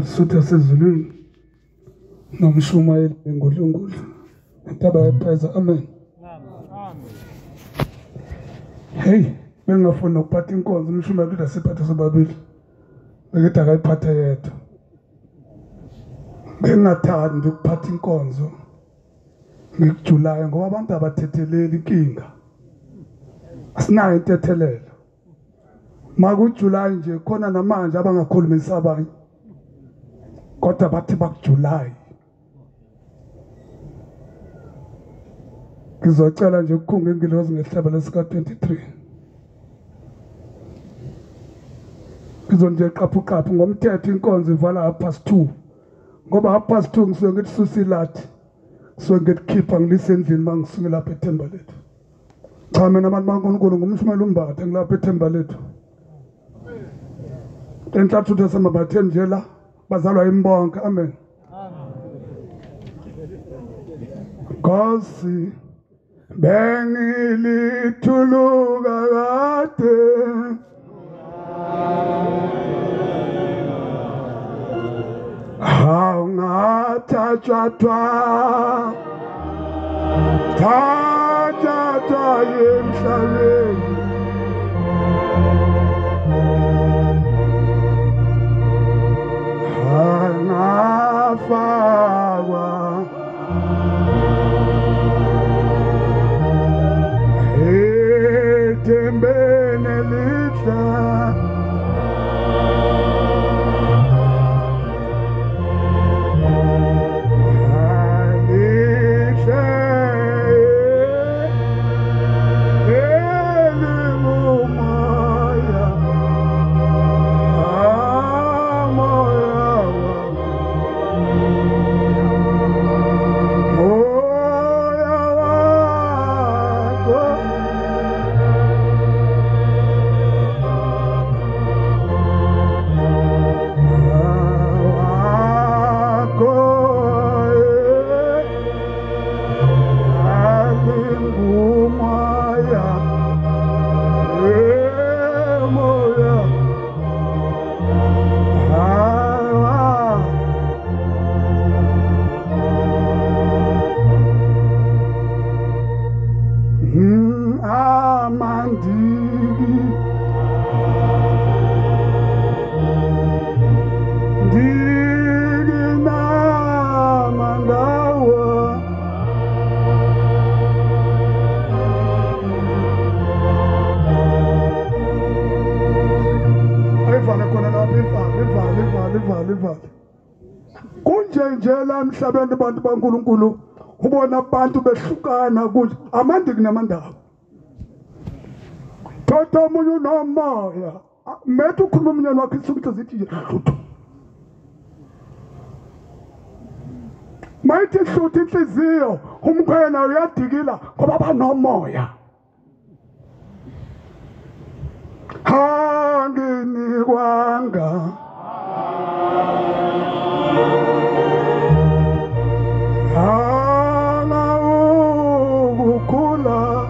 Sithatha sezulwini nomshumayeli ngoNkulunkulu intaba yapheza amen. Hey bengafuna ukuphatha inkonzo umshumayeli ukuthi asiphathe sobabili bekithi akayiphathe yedwa. Bengathandi ukuphatha inkonzo ngikuJulayi ngoba abantu abathetheleli inkinga. Asinayo intethelelo. MakuJulayi nje khona namanje abangakhulumisa abanye. Kodwa bathi bakuJulayi. Ngizocela nje ukukhunga ingilozi ngehlaba lesika 23. Ngizonje qaphu ngomthetho inkonzo ivala 2:30. Ngoba 2:30 ngisuke ngithi susilathi. So ngikhipha ngilise endlini mangisuke lapha eThemba Lethu. Cha mina abantu baNkulunkulu ngumshumayeli umbathe ngilapha eThemba Lethu. Enhlathu tasemabatheni nje la bazalwa imbonke amen. Kasi bengilithuluka kade Haungathatshwa thatha emhlabeni angafakwa ethembeni elihle emhlabeni abantu baNkulunkulu ubona abantu behlukana kuthi amandiki namandawo. Thoth omunye unomoya methu ukhuluma umnyeni wakhe isukuthi zithi nje hluthu. Mayithi hluthu inhliziyo umkhwena uyadikila ngoba banomoya. Anginikwanga ukukula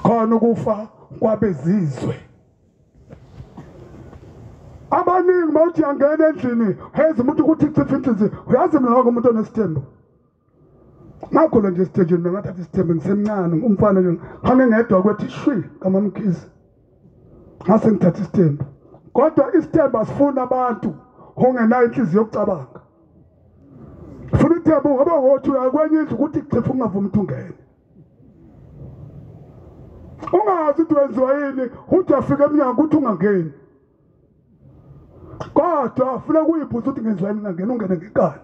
khona ukufa kwabezizwe. Abaningi bathi yangena endlini heza umuntu ukuthi ichitha inhliziyo uyazi mina ngomuntu onesithembu ngakhona nje stage mina ngathatha isithembu ngisemncane umfana nje khane ngedwa kwethi shwi kamamkhizi ngase ngithatha isithembu kodwa isithembu asifuna abantu ongenayo inhliziyo yokucabanga. Funa ithembu ngoba wothi uyakwenye indlu ukuthi ichitha ungavumi ukuthi ungene. ungazi ukuthi wenziwa yini uthi afika eminyango ukuthi ungangeni kodwa ufuna kuyiphuza ukuthi ngenziwa yini ngangeni ungene ngenkani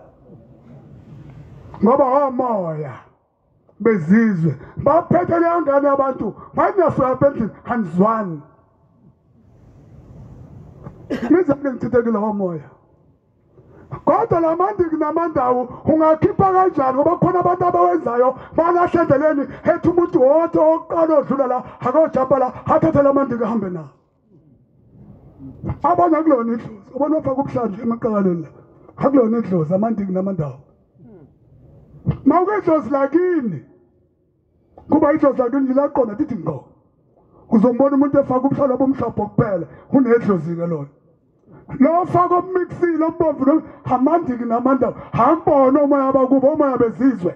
ngoba omoya bezizwe baphethe leyangane abantu bayafika phezulu handzwani miza ngithithekile omoya kodwa lamandiki namandawo ungakhipha kanjani ngoba khona abantu abawenzayo balahla endleleni ethi umuntu wonke oqala odlula la akojamba la athathe lamandiki ahambe nawo abanye akulona idlozi ubona bafaka ubuhlanje emaqakaleni la akulona idlozi amandiki namandawo mawukudlozi lakini kuba idlozi lakini nje laqona tithi ngo uzombona umuntu efaka ubuhlalo bomhlophe kuphela unedlozi ke lona lo faka omixile obomvu lo amandiki namandawo hakubona umoya abakubo umoya bezizwe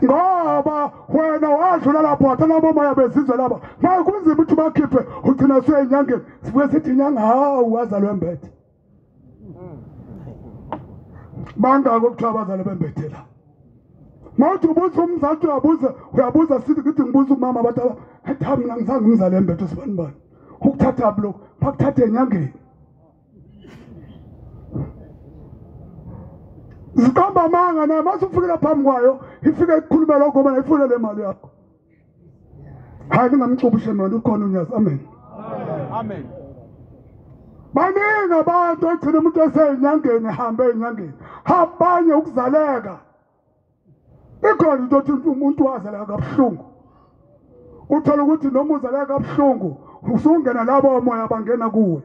ngoba wena wadlula lapho wathana bomoya bezizwe laba makunzima ukuthi bakhiphe ugcina usenyangeni sibuye sithi inyanga hawu wazalwe embethe bangako kuthiwa abazali bembethe la mawuthi ubuza umzali uyabuza sithi ngithi ngibuza umama abantu ethi mina ngizange ngizale embethe sibani bani ukuthatha blok bakuthathe enyangeni ziqamba manga naye mase ufikela phambi kwayo ifike ikhulume lokho ngoba ifune le mali yakho hayi ningamcubushe manje ukhona unyazi amen Amen. baningi abantu egcina umuntu eseyinyangeni ehambe enyangeni abanye ukuzaleka ikhona into othi umuntu wazaleka kabuhlungu uthola ukuthi noma uzaleka kabuhlungu usungena labo moya bangena kuwe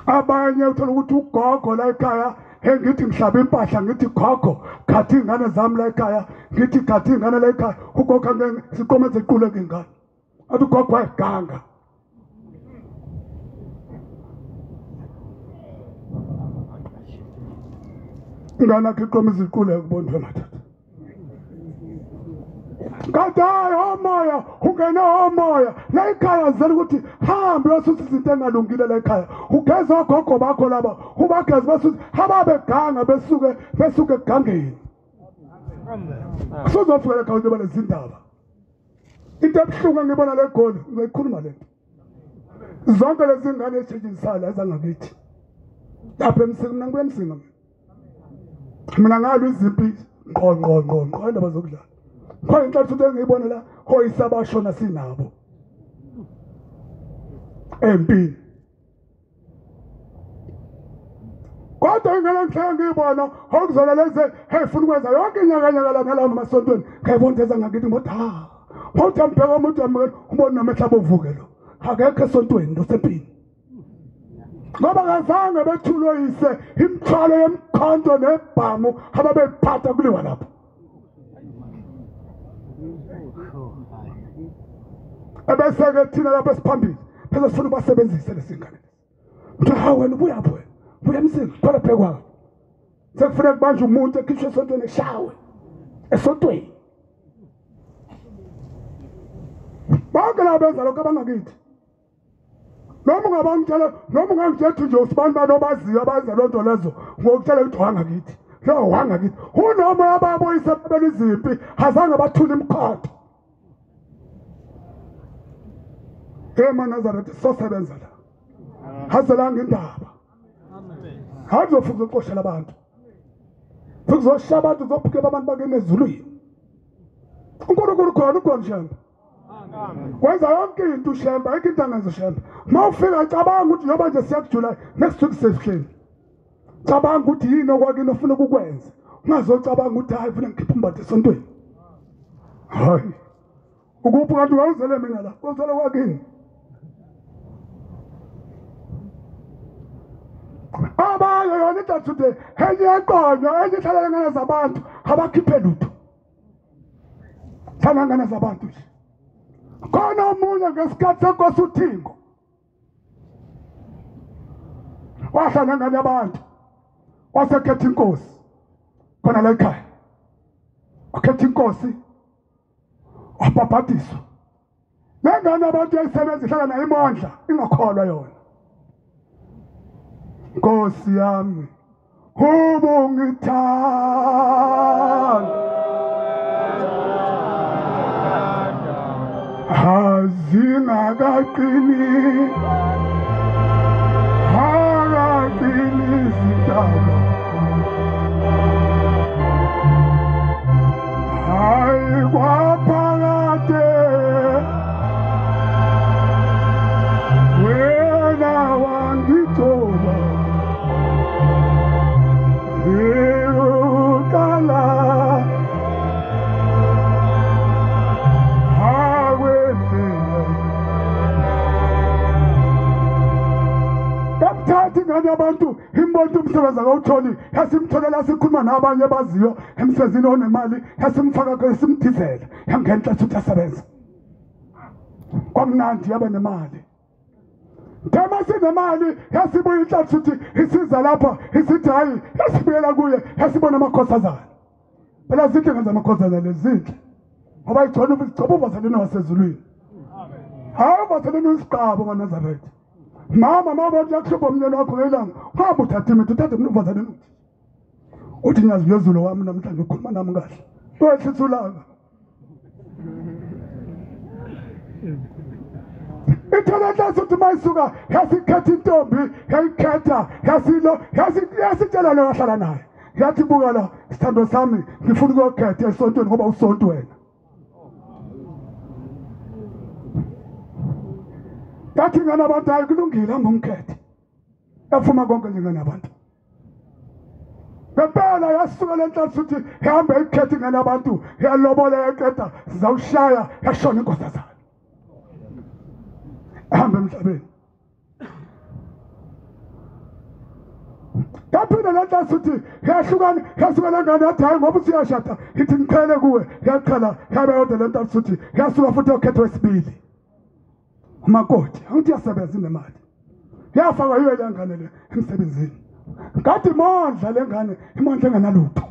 abanye uthola ukuthi ugogo la ekhaya ngithi ngihlaba impahla ngithi gogo gathi ingane zami la ekhaya ngithi gathi ingane la ekhaya ugogo ngeke siqomeze iquleke ingane athi ugogo wayeganga ingane yakhe iqomeze iquleke kubondwe mathatha Kadai omoya ungena omoya la ekhaya zela ukuthi hambe yosuthi izinto engalungile la ekhaya ugeza ogogo bakho laba ubageza basuthi ababeganga besuke egangeni sizofika la ekhaya nje lezindaba into ebuhlungu ngibona le goli ngiyikhuluma le zonke lezi ngane ezitshenzisala ezangakithi lapha emsini mina ngibuye emsini mina ngalwa izimpi ngqo indaba zokudlala khona inhlathu into engiyibona la hoyisabashona sinabo empini kodwa ingane ngihlala ngiyibona okuzona leze hefuna ukwenza yonke inyakanyaka la nalama masontweni ngayibona eza ngakithi ngothi ha mawuthi ambheka umuntu amukela ubona namehla bovuke lo akekho esontweni ndosempini ngoba ngazange bethuloyise imithwalo yemkhonto nebhamu ababephatha kuliwa lapho ebeseke thina lapha esiphambili phela sifuna ubasebenzise lesingane uthi ha wena ubuya emsini khona phekwayo sekufuna kubanje umuntu ekhishwe esontweni eshawe esontweni bonke labo benza lokho abangakithi noma ungangitshela nje usibani banobaziyo abazi loo nto lezo ngokutshela ukuthi wangakithi lo wangakithi unoma ababoyise bebele izimpi azange bathula imkhonto Nazareth sosebenza la hazelanga indaba hazofuza uqoshela abantu fukuzoshaya abantu zophukela abantu bakene ezulwini uNkulunkulu khona ushemba wenza yonke into ushemba ayikho into angazoshemba mawufika cabanga ukuthi njengoba nje siya kuJuly next week sesihleli cabanga ukuthi yini okwakini ofuna ukukwenza ungazocabanga ukuthi hayi ufuna ngikhiphe umbathe esontweni hayi ukuphi kanti ungawuzele mina la uzele kwakini abanye yona into today enye eqonyo enye ihlala ngane zabantu abakhiphe lutho thana ngane zabantu nje khona omunye ngesikhathi senkosi uThingo wahlala ngane abantu wasekhetha inkosi khona la ekhaya wakhetha inkosi wabhabhadiswa nengane abantu yayisebenza ihlala nayo imondla ingakholwa yona Nkosi yami ubungithatha akaqini izintaba hayi kwaphakade wena wangithoba uqala Kapthathi ngani abantu imbonto umsebenzi akawutholi yasimtholela sikhuluma nabanye abaziyo emsebenzini onemali yasimfaka kwesimdizela yangenhla ukuthi asebenza kwamnandi yaba nemali Thema sinemali yasibuya inhlanhla ukuthi isiza lapha isithi hayi yasibuyela kuye yasibona amakhosazana phela izinto ngezamakhosazana lezinhle ngoba igcona ukugcoba uvaseleni wasezulwini hayi uvaseleni usiqabo kaNazaretha Mama yakuhlupha umnyeni wakho ngelanga hamba uthathe imithi uthathe umnumvazane uthi nyazi lezulu wami namhlanje ukhuluma nami kahle wehlisa ulaka ithalenta uthi mayisuka yasikhetha intombi yayikhetha yasitshela lo yahlala naye yathi buka la sithando sami ngifuna ukuyokhetha esontweni ngoba usonto wena Yathi ngana abantu hayi kulungile hamba umkhethe. Yafuma konke njengana abantu. Ngempela yasuka lenhlanhla uthi hamba ikhethe ngana abantu yalobola yaqeda sizawushaya yashona inkosazana. Hamba emhlabeni. Yaphinde lenhlanhla uthi yasuka ngane yathi hayi ngoba usiyashada ithi ngiqhele kuwe yaqhala yabe yodwa lenhlanhla uthi yasuka futhi yokhetha wesibili. Makoti angithi yasebenza nemali yafaka yiyo le ngane le emsebenzini ngathi mondla le ngane imondla enganalutho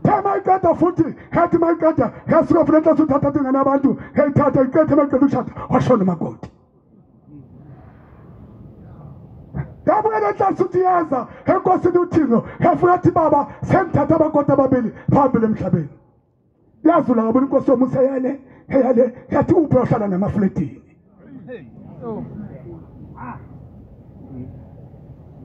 Thema iqeda futhi yathi mayiqeda yasuka futhi enhlanhla uthatha ingane abantu yayithatha iqeda emaqeda ukushada washona makoti Yabuye lenhlanhla uthi yaza enkosini uThixo yafika athi baba sengithatha amakoti ababili phambili emhlabeni Yazula ngabona inkosi yomusa yale yathi uphi ohlala namafletini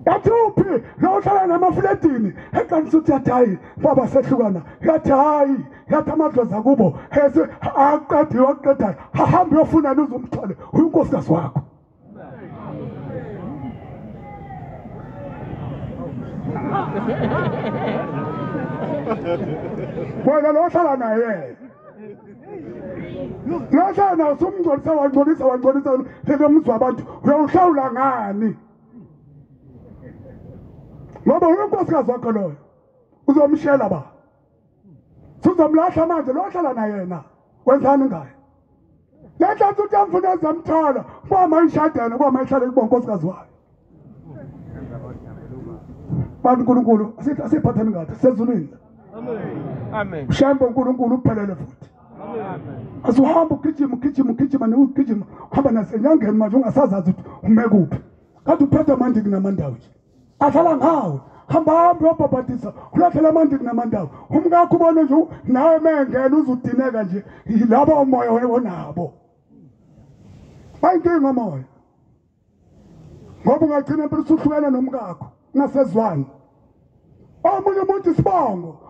Yathi uphi lo ohlala namafletini ekanisa uthi hayi baba sehlukana yathi hayi yathi amadlozi akubo hese aqeda hamba uyofuna uzumthole uyinkosikazi wakho Wena lo hlala naye Lo hlala naye usumngcolisa phela umzwa abantu uyawuhlawula ngani Ngoba uyinkosikazi wakho loyo uzomshela ba Sizomlahla manje lo hlala naye yena wenzani ngaye Letha uthi amfuna ezamthola kwama ishadana kwama ihlale kubo unkosikazi wayo Bantu uNkulunkulu asiphathani ngathi sezulwini Amen. Shamba uNkulunkulu uphelele futhi. Amen. Asuhamba ugijima nokugijima hamba nasenyangeni manje ungasazazi ukuthi ume kuphi. Kade uphethe amandiki namandawo nje. Ahlala ngawe. Hamba uyobhabhatisa ulathela amandiki namandawo. Umkakho ubone nje nawe mengena uzudineka nje laba umoya wonabo. Bayinkinga umoya. Ngoba ungagcina impela usuhlukana nomkakho ngasezwani. Omunye umuntu sibongo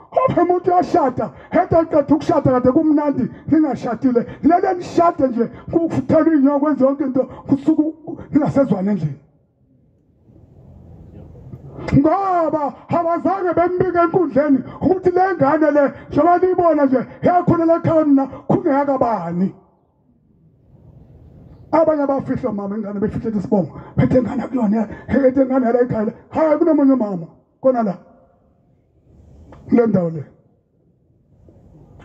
umuntu yashada heta aqeda ukushada kade kumnandi ningashadile lele nishade nje kufuthela inyo kwenza yonke into kusuku ningasezwana endlini ngoba abazange bembike enkundleni ukuthi le ngane le njengoba niyibona nje yakhulela ekhaya kungeyakabani abanye abafihla mama ingane befihle isibongo bethe ngane kuyona hete ingane la ekhaya hayi kunomunye mama kona la le ndawo le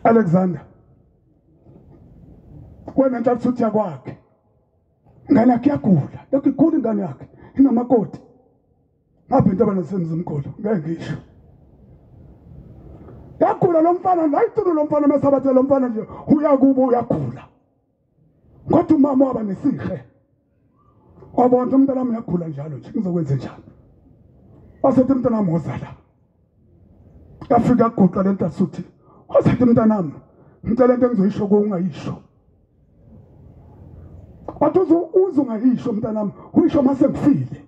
Alexander wena ntathu uthi yakwakhe ngane yakhe yagula lokho ikhulu ingane yakhe inamakoti ngapha into abanesenza umkhulu ngeke ngisho yagula lo mfana layitulu lo mfana mesabathe lo mfana nje uyakubo uyagula kodwa umama waba nesihle wabona umntana wami yagula njalo nje ngizokwenza njani wasethi umntana wami wozala Afrika kuqala lento asuthi wasethi umntanami ngicela into engizoyisho ungayisho. Wathi uzungayisho mntanami, uyisho mase ngifile.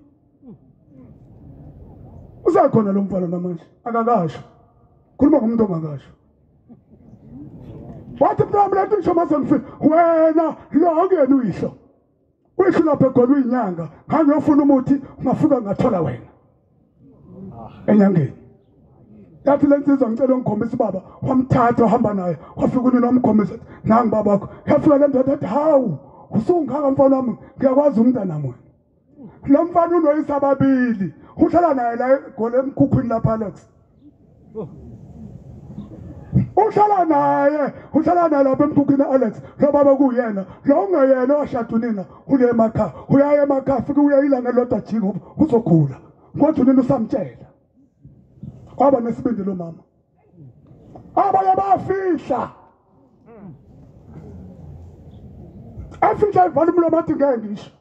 Usakhona lo mfana namanje, akakasho. Khuluma ngomuntu ongakasho. Wathi mntanami lethu isho mase ngifile. Wena lo akuyena uyisho. Uyisho lapha egolwe inyanga, ngangiyofuna umuthi ungafika ngathola wena. Enyangeni. Yathi lensizwa ngicela ngikhombisa baba, wamthatha wahamba naye, wafika unina wamkhombisa, nangi babakho. Yafika le ndoda ethi, "Hawu, usungaka mfana wami, ngiyakwazi umntana wami." Lo mfana unoyisa ababili, uhlala naye la egole emkhukhwini lapha Alex. Uhlala naye lapha emkhukhwini Alex. Lo baba kuyena, lo ungayena washada unina, ule emakhaya. Uyaya emakhaya, fika uyayilanga elodwa jingo uzokhula. Kodwa unina usamtshela. Kwaba nesibindi lo mama. Abanye bafihla. Afihla ivali umlomo athi ngeke ngisho.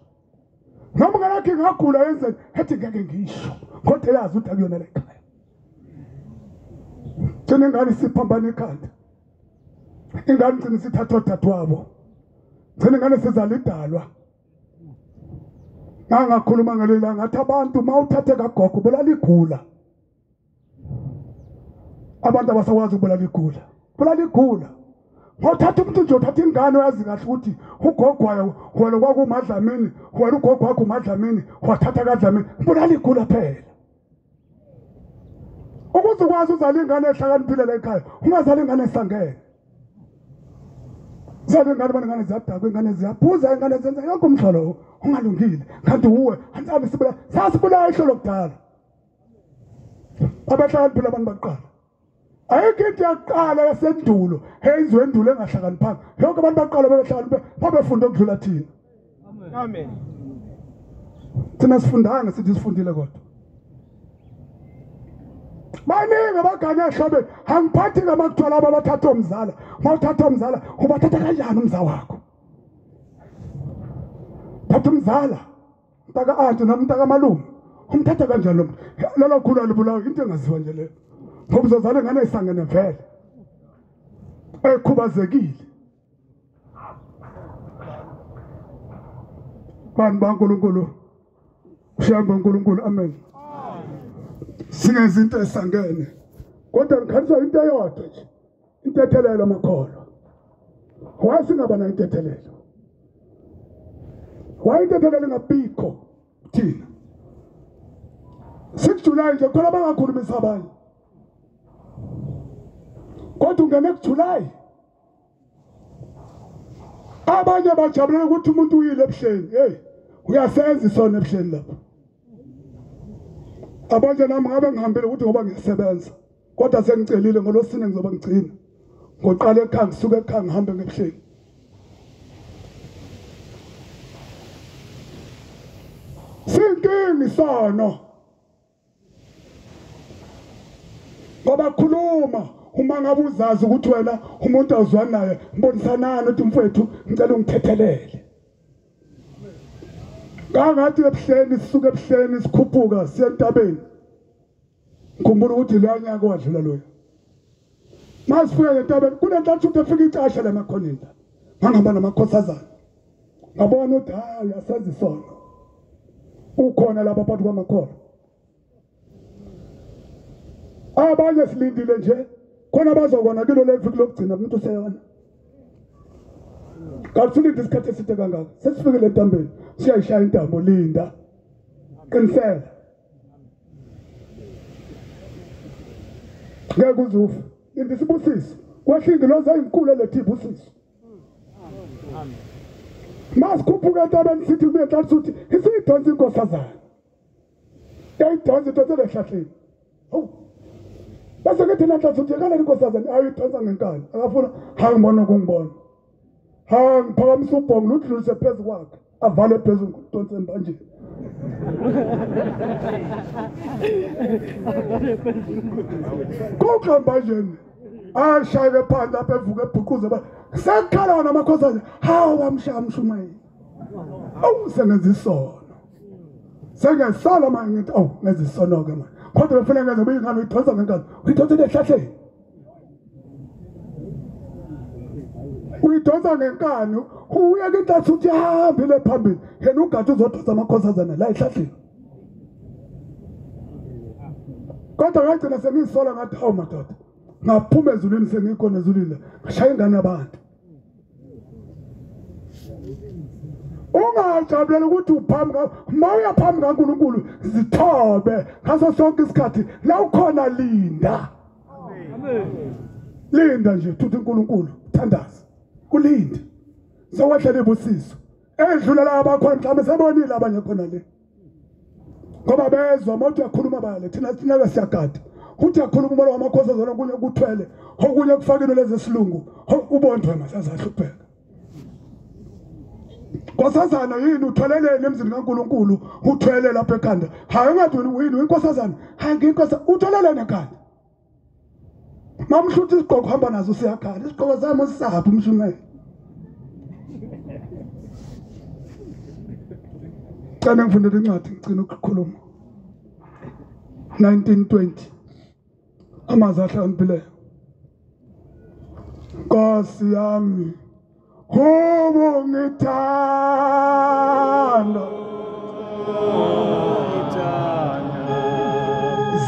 Noma ngalokho ngagula yenzeni ethi ngeke ngisho. Kodwa yazi ukuthi akuyona le ekhaya. Thina ingane siphambana ikhanda. Ingane ngicina sithatha odadewabo. Thina ingane sizala idalwa. Ngakhuluma ngalelanga ngathi abantu mawuthathe kagogo bulala igula. Abantu abasakwazi ukubulala igula. Bulala igula. Ngothatha umuntu nje uthatha ingane oyazi kahle ukuthi ugogo wayo wena kwakumadlamini, wena ugogo wakho umadlamini, wathatha kadlamini. Bulala igula phela. Ukuze ukwazi uzala ingane ehlakaniphile la ekhaya, ungazali ingane esangene. Zale ingane abanengane ziyadakwa, ingane ziyaphuza, ingane zenza yonke umhlolo ungalungile. Kanti uwe ansabe sibula, sasibula ihlolo kudala. Abahlakaniphile abantu baqala. Ayikho into yaqala yasendulo, eyizwe endulo engahlakaniphanga. Yonke abantu baqala bebehlakaniphe, babefunda ukudlula thina. Amen. Thina sifundanga sithi sifundile kodwa. Baningi abagane ehlobeni, angiphathi ngamakuthola abathatha umzala. Mawuthatha umzala, ubathatha kanjani umza wakho? Thatha umzala, mntaka aunty noma mntaka malume. Umthatha kanjani lo muntu? Lolo khulu alibulawa into engaziwa nje leyo. Ngoba uzozala ingane esangene vele. Ekhubazekile. Bantu baNkulunkulu. Ushamba uNkulunkulu, amen. Singenza into esangene. Kodwa ngikhanisa into eyodwa nje. Intethelelo amakholo. Wasingaba na intethelelo. Wayintethelelo ngabikho thina. 6 July nje khona bangakhulumisa abanye. Kodwa ungene kuJuly. Abanye bajabulela ukuthi umuntu uyile ebuhleni. Hey, uyasenza isona ebuhleni lapha. Abanye nami ngabe ngihambile ukuthi ngoba ngisebenza. Kodwa sengicelile ngolosine ngizoba ngicina. Ngoqala ekhaya ngisuka ekhaya ngihambe ngebuhleni. Sinkingi isono. Ngoba khuluma uma ngabe uzazi ukuthi wena umuntu awuzwani naye, mbonisanana uthi mfowethu ngicela ungithethelele. Kangathi ebuhleni sisuke ebuhleni sikhuphuka siya entabeni. Ngikhumbula ukuthi lo nyaka wadlula loyo. Masifika entabeni kunenhlanhla ukuthi efika icasha lemakhoneni. Ngihamba namakhosazana. Ngabona ukuthi hayi asazi isono. Ukhona lapha phakathi kwamakholo. Abanye silindile nje khona bazokona kilo leviki lokugcina umuntu useyona. Kasilinde isikhathi eside kangaka. Sesifikile entambeni. Siyayishaya intambo linda. Qinisela. Ngeke uzufe. Indi sibusiso. Kwahlingi loza inkulu lethiphu usiso. Amen. Masikhuphuka entabeni sithi kuyenhlanhla ukuthi isiyidonsa inkosazana. Yayidonsa idonsa lehlahleni. Base ngithi nanhlanhla uthi kana inkosazana ayidonsa ngenkani. Akafuna hangibona kungibona. Ngiphakamisa ubhongo ludlulise phezu kwakhe. Avale phezulu kudonsa embanjeni. Kukhambajeni. Ashayeke phansi apha evuka ebhuquze ba. Sekhala namakhosana. Hawu bamshaya mshumayeli. Awu sengenza isono. Sengesala manje ngithi awu ngenza isono ke manje. Kodwa ngifuna ngenza ubingane uyidonsa ngenkani. Uyidonsa lehlahleni. uyidonsa ngenkani uyeke inhlanhla uthi hambile phambili yena ugade uzodonsa amakhosazana la ehlahleni kodwa ngagcina sengiyisola ngathi hawu madoda ngaphuma ezulwini sengikhona ezulwini ngashaya ingane yabantu ungajabulela ukuthi uphambi mawuya phambi kaNkulunkulu zithobe ngaso sonke isikhathi la ukhona linda linda nje thuthi uNkulunkulu thandaza kulinde sewahlela ibusiso edlula la abakhona mhlawumbe sebonile abanye khona le ngoba bezwa mawuthi uyakhuluma bale thina siyagada uthi yakhuluma umoya wamakhosazana kunye kuthwele okunye kufakile lezi silungu ubondwe masazahlupheka Nkosazana yini utholelene emzini kaNkulunkulu uthwele lapha ekhanda hayi ungathi wini inkosazana hayi nginkosa utholelene ekhanda mamhluthi isiqoko hamba nazo siyakhala isiqoko zami usaphi umshumela Kana ngifundele incwadi ngicina ukukhuluma 1920 amazwi ahlakaniphile Nkosi yami ngithanda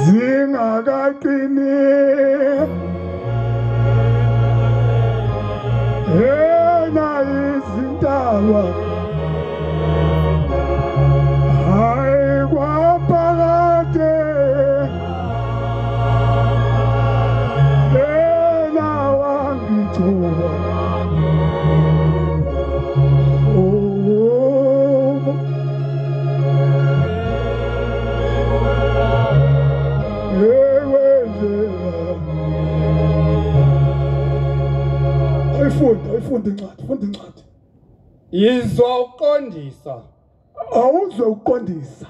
zingakaqini yena izintaba hayi kwaphakade yena wangithuba Funda incwadi. Yizwa uqondisa. Awuzwe uqondisa.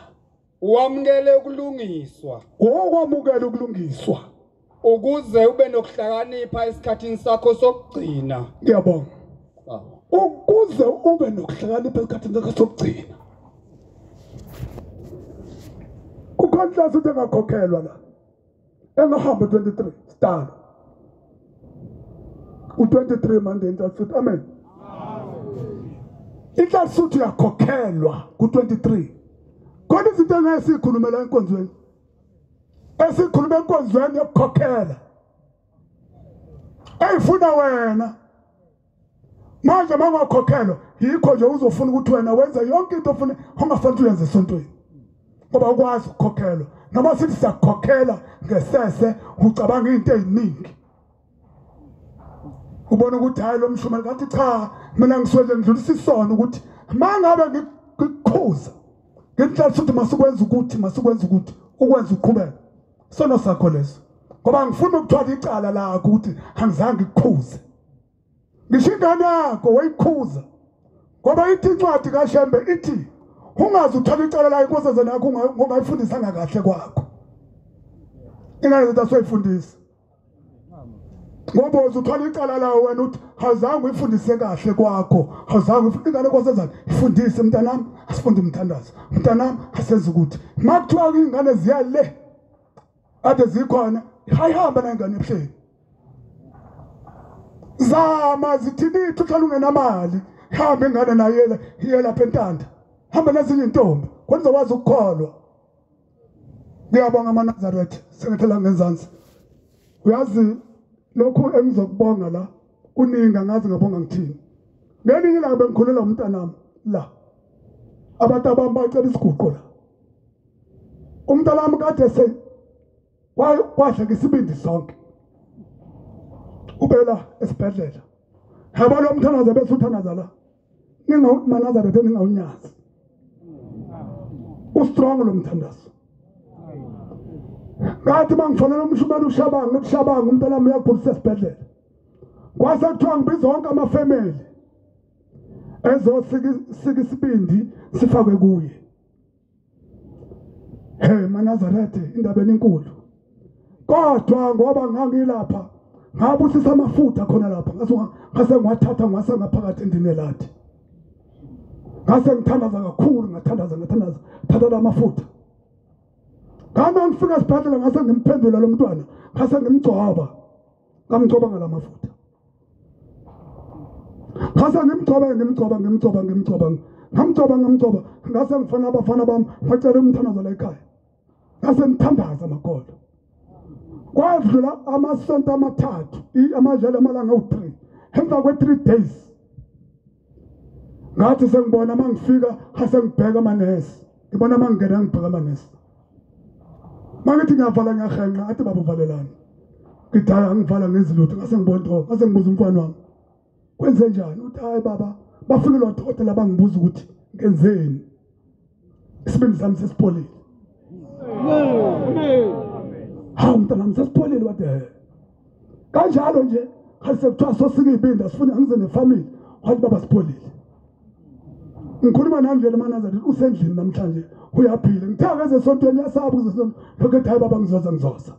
Wamukele ukulungiswa. Okwamukela ukulungiswa. Ukuze ube nokuhlakanipha esikhathini sakho sokugcina. Ngiyabonga. Ukuze ube nokuhlakanipha esikhathini sakho sokugcina. Ukhonhlasa uthi engakhokhelwa la. Engahamba 23 start. U23 manje inhlanhla amen inhlanhla uyakhokhelwa ku23 kodwa izinto engesikhulumela enkonzweni esikhuluma enkonzweni yokukhokhela eyifuna wena manje mangakhokhelwa yikho nje uzofuna ukuthi wena wenze yonke into ofuna ongafanele uyenze esontweni ngoba ukwazi ukukhokhelwa noma sithi siyakhokhela ngesese ucabanga into eziningi ubona ukuthi hayi lo mshumela kathi cha mina ngiswele ngidlulisa isono ukuthi mangabe ngikukhuza ngenhlanhla ukuthi masukwenza ukuthi ukwenza uqhubeka sono sakho leso ngoba ngifuna ukuthwala icala lakho ukuthi angizange ngikukhuze ngisho ingane yakho wayikhuza ngoba ithi incwadi kaShembe ithi ungazi uthwala icala la inkosazana yakho ungayifundisanga kahle kwakho ingane zethu asoyifundisa ngoba uzothwala icala lawo wena uthi awuzange uyifundise kahle kwakho awuzange ingane nkosazana ifundise mntanami asifunde umthandazo mntanami asenze ukuthi makuthiwa ingane ziyale ade zikhona hayihamba nengane ebuhleni zama zithinithi uhlala ungenamali hamba ingane nayo iye lapha entanda hamba nezinye intombi kwenza wazi ukukholwa ngiyabonga amaNazaretha sengethela ngenzansi uyazi lokhu engizokubonga la kuningi ngazi ngabonga ngithini ngelinye ilanga bengikhulela umntanami la abantu abami bacela isiguqo la umntanami kade kwahle ngesibindi sonke ubela esibhedlela haba lo mthanaza bese uthanaza la ningawuManazaretha ningawunyazi ustrong lo mthandazo ngathi bangifonela umshumela ushabanga umntanami uyaphulisa esibhedlela kwase kuthiwa ngibiza wonke amafamily ezosika isibindi sifakwe kuye hey Manazaretha indaba enkulu kodwa ngoba ngangilapha ngabusisa amafutha khona lapha ngase ngiwathatha ngase ngaphakathi endini lathi ngase ngithandaza kakhulu ngathandaza thatha amafutha kana ngifika esibhedlela ngase ngimphendula lo mntwana ngase ngimgcoba ngamgcoba ngalamafutha Khasa ngimgcoba ngase ngifana abafana bami bacela umthanazo la ekhaya ngase ngithandaza makolo kwadlula amasonto amathathu amajele amalanga u3 emva kwe3 days ngathi sengibona mangifika hase ngibheka amanesi ngibona mangingena ngibheka amanesi mangithi ngiyavala ngiyahenqa athi baba uvalelana ngidala ngivala ngezilutho ngase ngibona ngase ngibuza umfana wami kwenze njani uthi hayi baba bafike lo dokotela bangibuza ukuthi ngenzeni isibindi sami sesipolile hawu mntana nami sesipolile wade kanjalo nje hase kuthiwa sosike ibindi asifuni angize nefamily wathi baba sipolile ngikhuluma nami nje lemanazari usendlini namhlanje uyaphila ngithakeze esontweni uyasaba ukuzesonto lokho hayi baba ngizoza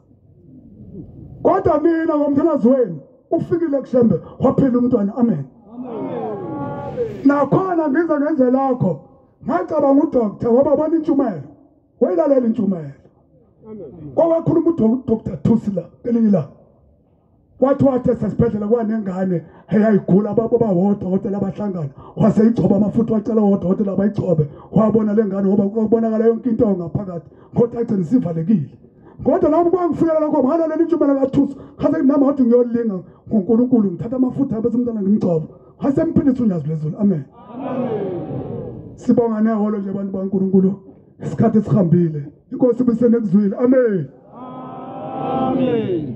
kodwa mina ngomthanazi wenu ufikile kushembe waphila umntwana amen nakhona ngiza ngenze lakho ngacabanga udoktor ngoba bona intshumayelo wayilalela intshumayelo kwakhuluma udoktor Thusila kelinye la wathi esibhedlela kwanengane eyayigula babawodokotela abahlangana waseyigcoba amafutha wacela wodokotela abayicobe wabona lengane ngoba kubonakala yonke into ngaphakathi kodwa agcina sivalekile kodwa lapho kwangifika lokho ngalalela intshumayelo kaThusi hase nami wathi ngiyolinga ngoNkulunkulu ngithatha amafutha bese umntana ngimgcoba hase mphilisa unyazi lezulu amen sibonga neholo nje abantu baNkulunkulu isikhathi esihambile inkosi bisenekuzwile amen amen